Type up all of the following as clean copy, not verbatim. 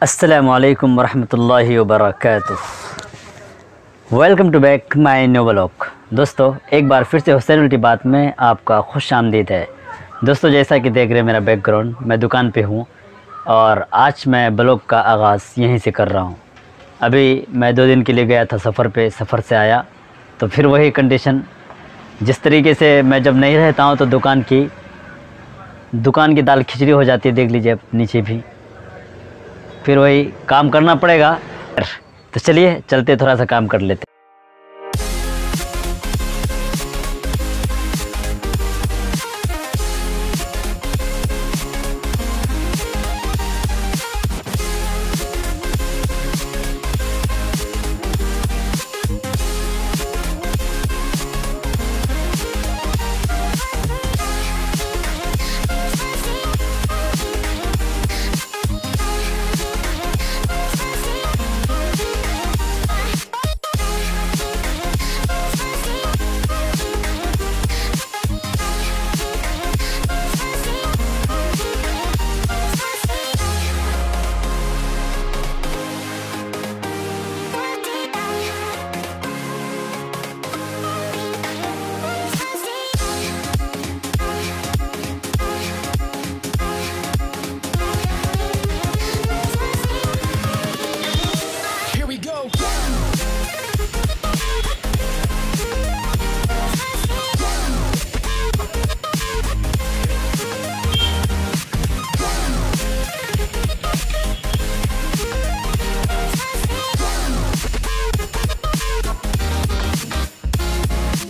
अस्सलामुअलैकुम वरहमतुल्लाहि वबरकातुहू। Welcome to back my new vlog. दोस्तों, एक बार फिर से हुसैन उल्टी बात में आपका खुश आमदीद है। दोस्तों, जैसा कि देख रहे हैं मेरा बैकग्राउंड, मैं दुकान पे हूँ और आज मैं ब्लॉग का आगाज़ यहीं से कर रहा हूँ। अभी मैं 2 दिन के लिए गया था सफ़र पे, सफ़र से आया तो फिर वही कंडीशन, जिस तरीके से मैं जब नहीं रहता हूँ तो दुकान की दाल खिचड़ी हो जाती है। देख लीजिए आप नीचे भी, फिर वही काम करना पड़ेगा। तो चलिए चलते, थोड़ा सा काम कर लेते।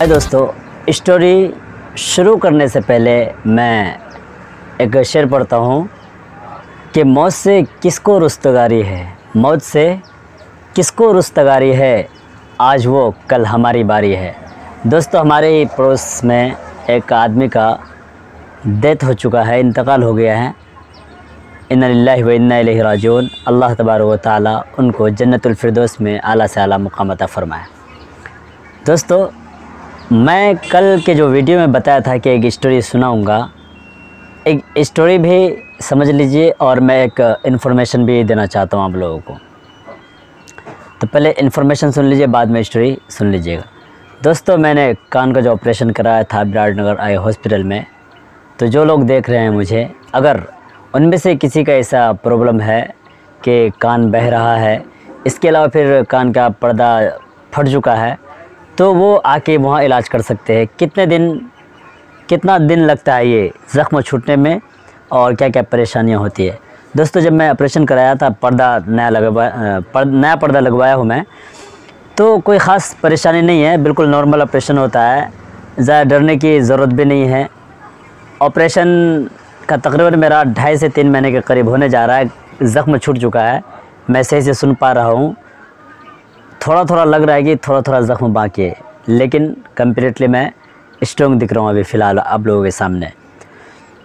दोस्तों, स्टोरी शुरू करने से पहले मैं एक शेर पढ़ता हूँ कि मौत से किसको रुस्तगारी है, मौत से किसको रुस्तगारी है, आज वो कल हमारी बारी है। दोस्तों, हमारे पड़ोस में एक आदमी का डेथ हो चुका है, इंतकाल हो गया है। इन्ना लिल्लाहि व इन्ना इलैहि राजिऊन। अल्लाह तबारक व तआला उनको जन्नतुल फिरदौस में आला से आला मुक़ाम अता फ़रमाए। दोस्तों, मैं कल के जो वीडियो में बताया था कि एक स्टोरी सुनाऊंगा, एक स्टोरी भी समझ लीजिए और मैं एक इन्फॉर्मेशन भी देना चाहता हूं आप लोगों को। तो पहले इन्फॉर्मेशन सुन लीजिए, बाद में स्टोरी सुन लीजिएगा। दोस्तों, मैंने कान का जो ऑपरेशन कराया था विराटनगर आई हॉस्पिटल में, तो जो लोग देख रहे हैं मुझे, अगर उनमें से किसी का ऐसा प्रॉब्लम है कि कान बह रहा है, इसके अलावा फिर कान का पर्दा फट चुका है, तो वो आके वहाँ इलाज कर सकते हैं। कितना दिन लगता है ये ज़ख्म छूटने में और क्या क्या परेशानियाँ होती है। दोस्तों, जब मैं ऑपरेशन कराया था, नया पर्दा लगवाया हूँ मैं, तो कोई ख़ास परेशानी नहीं है, बिल्कुल नॉर्मल ऑपरेशन होता है, ज़्यादा डरने की ज़रूरत भी नहीं है। ऑपरेशन का तकरीबन मेरा 2.5 से 3 महीने के करीब होने जा रहा है। ज़ख्म छूट चुका है, मैं सही से सुन पा रहा हूँ, थोड़ा थोड़ा लग रहा है कि थोड़ा थोड़ा ज़ख्म बाकी है, लेकिन कम्प्लीटली मैं स्ट्रॉन्ग दिख रहा हूँ अभी फ़िलहाल आप लोगों के सामने।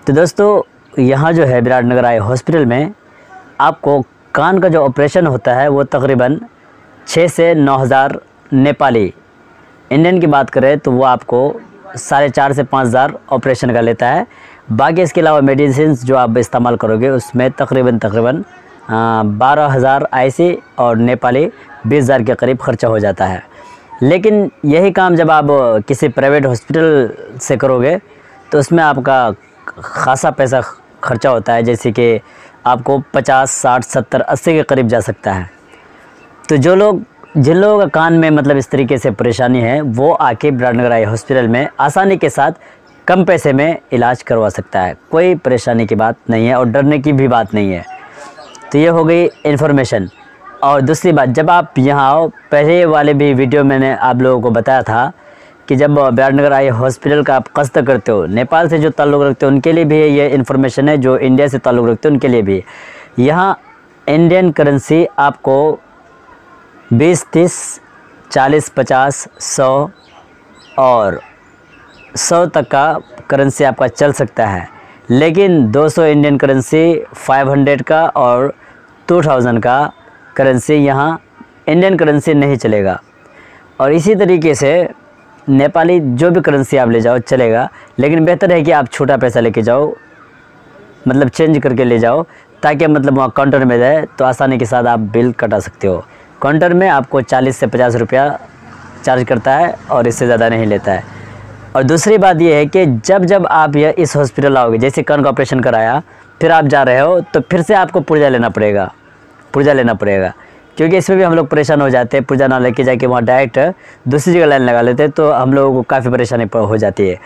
तो दोस्तों, यहाँ जो है विराटनगर आई हॉस्पिटल में आपको कान का जो ऑपरेशन होता है वो तकरीबन 6 से 9 हज़ार नेपाली, इंडियन की बात करें तो वो आपको 4.5 से 5 हज़ार ऑपरेशन का लेता है। बाकी इसके अलावा मेडिसिन जो आप इस्तेमाल करोगे उसमें तकरीबन 12,000 आईसी और नेपाली 20,000 के करीब ख़र्चा हो जाता है। लेकिन यही काम जब आप किसी प्राइवेट हॉस्पिटल से करोगे तो उसमें आपका ख़ासा पैसा खर्चा होता है, जैसे कि आपको 50, 60, 70, 80 के करीब जा सकता है। तो जिन लोगों का कान में मतलब इस तरीके से परेशानी है, वो आके विराटनगर आई हॉस्पिटल में आसानी के साथ कम पैसे में इलाज करवा सकता है। कोई परेशानी की बात नहीं है और डरने की भी बात नहीं है। तो ये हो गई इन्फॉर्मेशन। और दूसरी बात, जब आप यहाँ आओ, पहले वाले भी वीडियो मैंने आप लोगों को बताया था कि जब विराटनगर आई हॉस्पिटल का आप कस्द करते हो, नेपाल से जो ताल्लुक़ रखते हो उनके लिए भी ये इन्फॉर्मेशन है, जो इंडिया से ताल्लुक़ रखते हो उनके लिए भी। यहाँ इंडियन करेंसी आपको 20, 30, 40, 50, 100 और 100 तक का करेंसी आपका चल सकता है। लेकिन 200 इंडियन करेंसी, 500 का और 2000 का करेंसी यहाँ इंडियन करेंसी नहीं चलेगा। और इसी तरीके से नेपाली जो भी करेंसी आप ले जाओ चलेगा, लेकिन बेहतर है कि आप छोटा पैसा लेके जाओ, मतलब चेंज करके ले जाओ, ताकि मतलब वहाँ काउंटर में जाए तो आसानी के साथ आप बिल कटा सकते हो। काउंटर में आपको 40 से 50 रुपया चार्ज करता है और इससे ज़्यादा नहीं लेता है। और दूसरी बात यह है कि जब आप यह इस हॉस्पिटल आओगे, जैसे कान का ऑपरेशन कराया, फिर आप जा रहे हो तो फिर से आपको पुर्जा लेना पड़ेगा, क्योंकि इसमें भी हम लोग परेशान हो जाते हैं। पुर्जा ना लेके जाके वहाँ डायरेक्ट दूसरी जगह लाइन लगा लेते हैं, तो हम लोगों को काफ़ी परेशानी हो जाती है।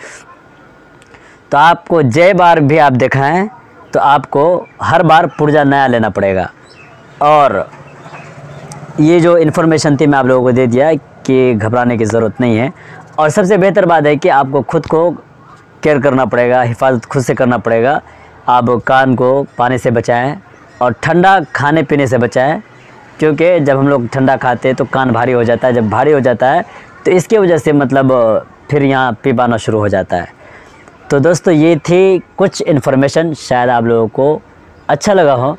तो आपको जय बार भी आप दिखाएं तो आपको हर बार पुर्जा नया लेना पड़ेगा। और ये जो इन्फॉर्मेशन थी मैं आप लोगों को दे दिया कि घबराने की ज़रूरत नहीं है। और सबसे बेहतर बात है कि आपको खुद को केयर करना पड़ेगा, हिफाजत खुद से करना पड़ेगा। आप कान को पानी से बचाएं और ठंडा खाने पीने से बचाएं, क्योंकि जब हम लोग ठंडा खाते हैं तो कान भारी हो जाता है। जब भारी हो जाता है तो इसकी वजह से मतलब फिर यहाँ पीप आना शुरू हो जाता है। तो दोस्तों ये थी कुछ इन्फॉर्मेशन, शायद आप लोगों को अच्छा लगा हो।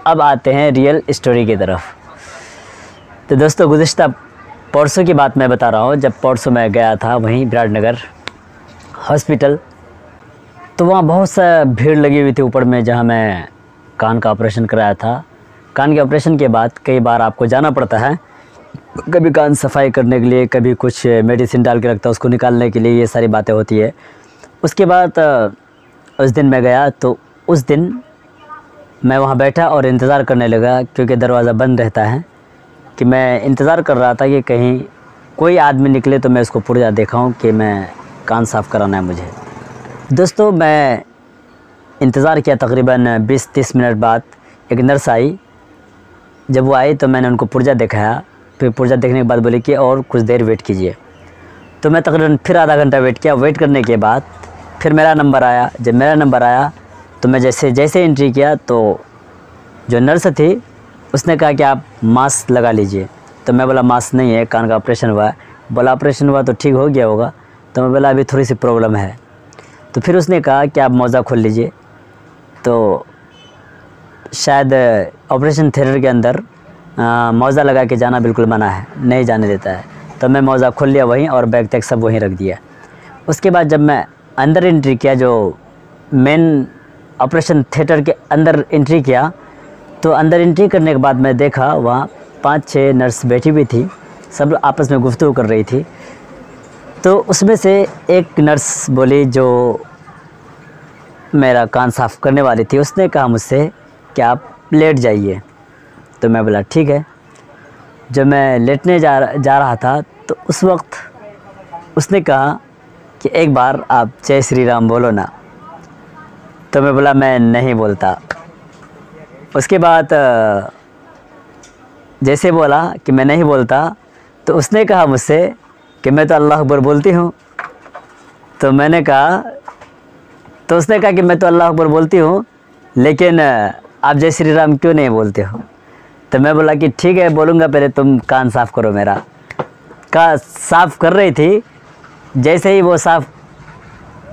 अब आते हैं रियल स्टोरी की तरफ। तो दोस्तों गुज़िश्ता परसों की बात मैं बता रहा हूँ। जब परसों मैं गया था वहीं विराटनगर हॉस्पिटल, तो वहाँ बहुत सा भीड़ लगी हुई थी ऊपर में, जहाँ मैं कान का ऑपरेशन कराया था। कान के ऑपरेशन के बाद कई बार आपको जाना पड़ता है, कभी कान सफाई करने के लिए, कभी कुछ मेडिसिन डाल के रखता है उसको निकालने के लिए, ये सारी बातें होती है। उसके बाद उस दिन मैं गया तो उस दिन मैं वहाँ बैठा और इंतज़ार करने लगा, क्योंकि दरवाज़ा बंद रहता है, कि मैं इंतज़ार कर रहा था कि कहीं कोई आदमी निकले तो मैं उसको पुर्जा दिखाऊं कि मैं कान साफ़ कराना है मुझे। दोस्तों मैं इंतज़ार किया, तकरीबन 20-30 मिनट बाद एक नर्स आई। जब वो आई तो मैंने उनको पुर्जा दिखाया। फिर पुर्जा देखने के बाद बोली कि और कुछ देर वेट कीजिए। तो मैं तकरीबन फिर आधा घंटा वेट किया। वेट करने के बाद फिर मेरा नंबर आया। जब मेरा नंबर आया तो मैं जैसे एंट्री किया तो जो नर्स थी उसने कहा कि आप मास्क लगा लीजिए। तो मैं बोला मास्क नहीं है, कान का ऑपरेशन हुआ है। बोला ऑपरेशन हुआ तो ठीक हो गया होगा। तो मैं बोला अभी थोड़ी सी प्रॉब्लम है। तो फिर उसने कहा कि आप मोज़ा खोल लीजिए। तो शायद ऑपरेशन थिएटर के अंदर मोज़ा लगा के जाना बिल्कुल मना है, नहीं जाने देता है। तो मैं मोज़ा खोल लिया वहीं और बैग तक सब वहीं रख दिया। उसके बाद जब मैं अंदर एंट्री किया, जो मेन ऑपरेशन थिएटर के अंदर एंट्री किया, तो अंदर एंट्री करने के बाद मैं देखा वहाँ 5-6 नर्स बैठी हुई थी, सब आपस में गुफ्तगू कर रही थी। तो उसमें से एक नर्स बोली, जो मेरा कान साफ़ करने वाली थी, उसने कहा मुझसे कि आप लेट जाइए। तो मैं बोला ठीक है। जब मैं लेटने जा रहा था तो उस वक्त उसने कहा कि एक बार आप जय श्री राम बोलो ना। तो मैं बोला मैं नहीं बोलता। उसके बाद जैसे बोला कि मैं नहीं बोलता तो उसने कहा मुझसे कि मैं तो अल्लाह अकबर बोलती हूँ। तो मैंने कहा, तो उसने कहा कि मैं तो अल्लाह अकबर बोलती हूँ, लेकिन आप जय श्री राम क्यों नहीं बोलते हो। तो मैं बोला कि ठीक है बोलूँगा, पहले तुम कान साफ़ करो मेरा। का साफ़ कर रही थी, जैसे ही वो साफ़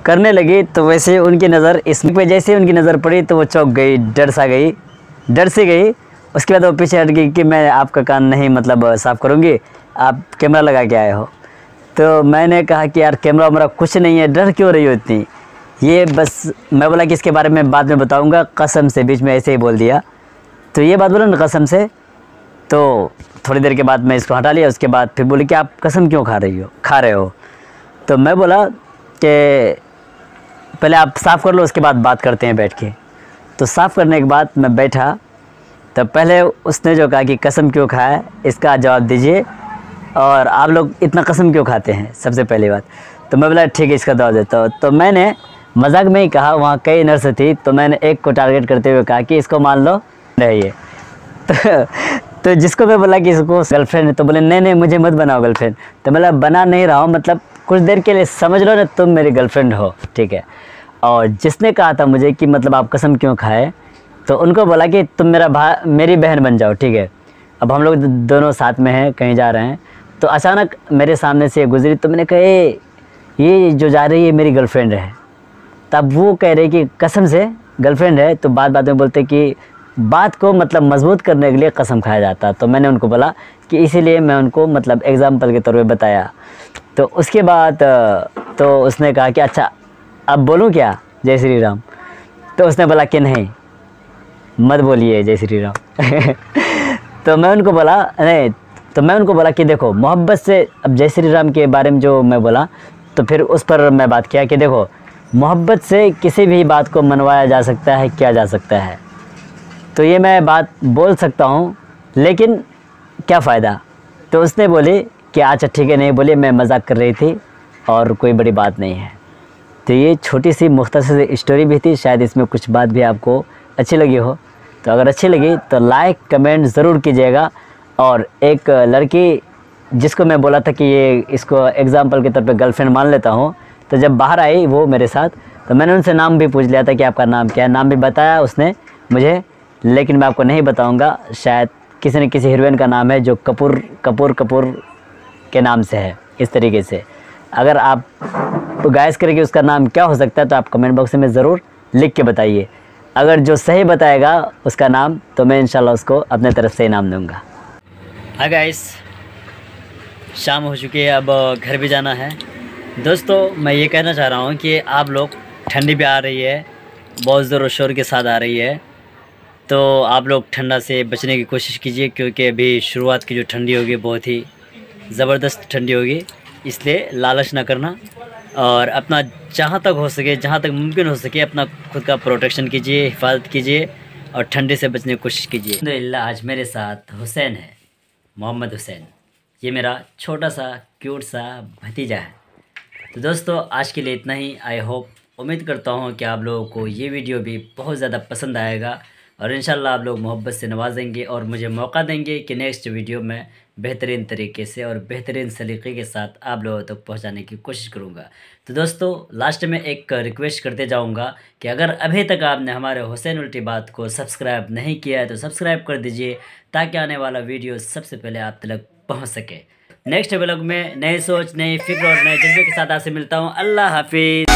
करने लगी तो वैसे उनकी नज़र इसमें पे जैसे उनकी नज़र पड़ी तो वो चौंक गई, डर से गई। उसके बाद वो पीछे हट गई कि मैं आपका कान नहीं मतलब साफ़ करूँगी, आप कैमरा लगा के आए हो। तो मैंने कहा कि यार कैमरा वैमरा कुछ नहीं है, डर क्यों रही हो इतनी, ये बस। मैं बोला कि इसके बारे में बाद में बताऊँगा, कसम से बीच में ऐसे ही बोल दिया। तो ये बात बोला ना कसम से, तो थोड़ी देर के बाद मैं इसको हटा लिया। उसके बाद फिर बोली कि आप कसम क्यों खा रहे हो। तो मैं बोला कि पहले आप साफ़ कर लो, उसके बाद बात करते हैं बैठ के। तो साफ़ करने के बाद मैं बैठा, तो पहले उसने जो कहा कि कसम क्यों खाए, इसका जवाब दीजिए, और आप लोग इतना कसम क्यों खाते हैं, सबसे पहली बात। तो मैं बोला ठीक है इसका जवाब देता हूँ। तो मैंने मजाक में ही कहा, वहाँ कई नर्स थी, तो मैंने एक को टारगेट करते हुए कहा कि इसको मान लो रहिए। तो जिसको मैं बोला कि इसको गर्लफ्रेंड है, तो बोले नहीं मुझे मत बनाओ गर्लफ्रेंड। तो बोला बना नहीं रहा हूँ, मतलब कुछ देर के लिए समझ लो ना तुम मेरी गर्लफ्रेंड हो, ठीक है। और जिसने कहा था मुझे कि मतलब आप कसम क्यों खाए, तो उनको बोला कि तुम मेरी बहन बन जाओ, ठीक है। अब हम लोग दोनों साथ में हैं, कहीं जा रहे हैं, तो अचानक मेरे सामने से गुजरी, तो मैंने कहा ये जो जा रही है मेरी गर्लफ्रेंड है। तब वो कह रही कि कसम से गर्लफ्रेंड है। तो बात में बोलते कि बात को मतलब मजबूत करने के लिए कसम खाया जाता। तो मैंने उनको बोला कि इसीलिए मैं उनको मतलब एग्ज़ाम्पल के तौर पे बताया। तो उसके बाद तो उसने कहा कि अच्छा अब बोलूँ क्या जय श्री राम। तो उसने बोला कि नहीं, मत बोलिए जय श्री राम। तो मैं उनको बोला नहीं, तो मैं उनको बोला कि देखो मोहब्बत से, अब जय श्री राम के बारे में जो मैं बोला तो फिर उस पर मैं बात किया कि देखो मोहब्बत से किसी भी बात को मनवाया जा सकता है, किया जा सकता है। तो ये मैं बात बोल सकता हूँ, लेकिन क्या फ़ायदा। तो उसने बोली कि अच्छा ठीक है, नहीं बोलिए, मैं मजाक कर रही थी और कोई बड़ी बात नहीं है। तो ये छोटी सी मुख्तसर सी स्टोरी भी थी, शायद इसमें कुछ बात भी आपको अच्छी लगी हो। तो अगर अच्छी लगी तो लाइक कमेंट ज़रूर कीजिएगा। और एक लड़की जिसको मैं बोला था कि ये इसको एग्ज़ाम्पल के तौर पे गर्लफ्रेंड मान लेता हूँ, तो जब बाहर आई वो मेरे साथ, तो मैंने उनसे नाम भी पूछ लिया था कि आपका नाम क्या है। नाम भी बताया उसने मुझे, लेकिन मैं आपको नहीं बताऊँगा। शायद किसी न किसी हीरोइन का नाम है जो कपूर कपूर कपूर के नाम से है, इस तरीके से। अगर आप गैस करें कि उसका नाम क्या हो सकता है तो आप कमेंट बॉक्स में ज़रूर लिख के बताइए। अगर जो सही बताएगा उसका नाम तो मैं इंशाल्लाह उसको अपने तरफ से इनाम दूंगा। हाँ गाइस, शाम हो चुकी है, अब घर भी जाना है। दोस्तों मैं ये कहना चाह रहा हूँ कि आप लोग, ठंडी भी आ रही है, बहुत ज़ोर शोर के साथ आ रही है, तो आप लोग ठंडा से बचने की कोशिश कीजिए, क्योंकि अभी शुरुआत की जो ठंडी होगी बहुत ही ज़बरदस्त ठंडी होगी। इसलिए लालच ना करना और अपना जहाँ तक हो सके, जहाँ तक मुमकिन हो सके, अपना खुद का प्रोटेक्शन कीजिए, हिफाजत कीजिए और ठंडी से बचने की कोशिश कीजिए। अल्हम्दुलिल्लाह आज मेरे साथ हुसैन है, मोहम्मद हुसैन। ये मेरा छोटा सा क्यूट सा भतीजा है। तो दोस्तों आज के लिए इतना ही। आई होप, उम्मीद करता हूँ कि आप लोगों को ये वीडियो भी बहुत ज़्यादा पसंद आएगा और इंशाल्लाह आप लोग मोहब्बत से नवाजेंगे और मुझे मौका देंगे कि नेक्स्ट वीडियो में बेहतरीन तरीके से और बेहतरीन सलीक़े के साथ आप लोगों तक पहुंचाने की कोशिश करूंगा। तो दोस्तों लास्ट में एक रिक्वेस्ट करते जाऊंगा कि अगर अभी तक आपने हमारे हुसैन उल्टी बात को सब्सक्राइब नहीं किया है तो सब्सक्राइब कर दीजिए, ताकि आने वाला वीडियो सबसे पहले आप तक पहुँच सके। नेक्स्ट व्लॉग में नई सोच, नई फिक्र और नए जज्बे के साथ आपसे मिलता हूँ। अल्लाह हाफिज़।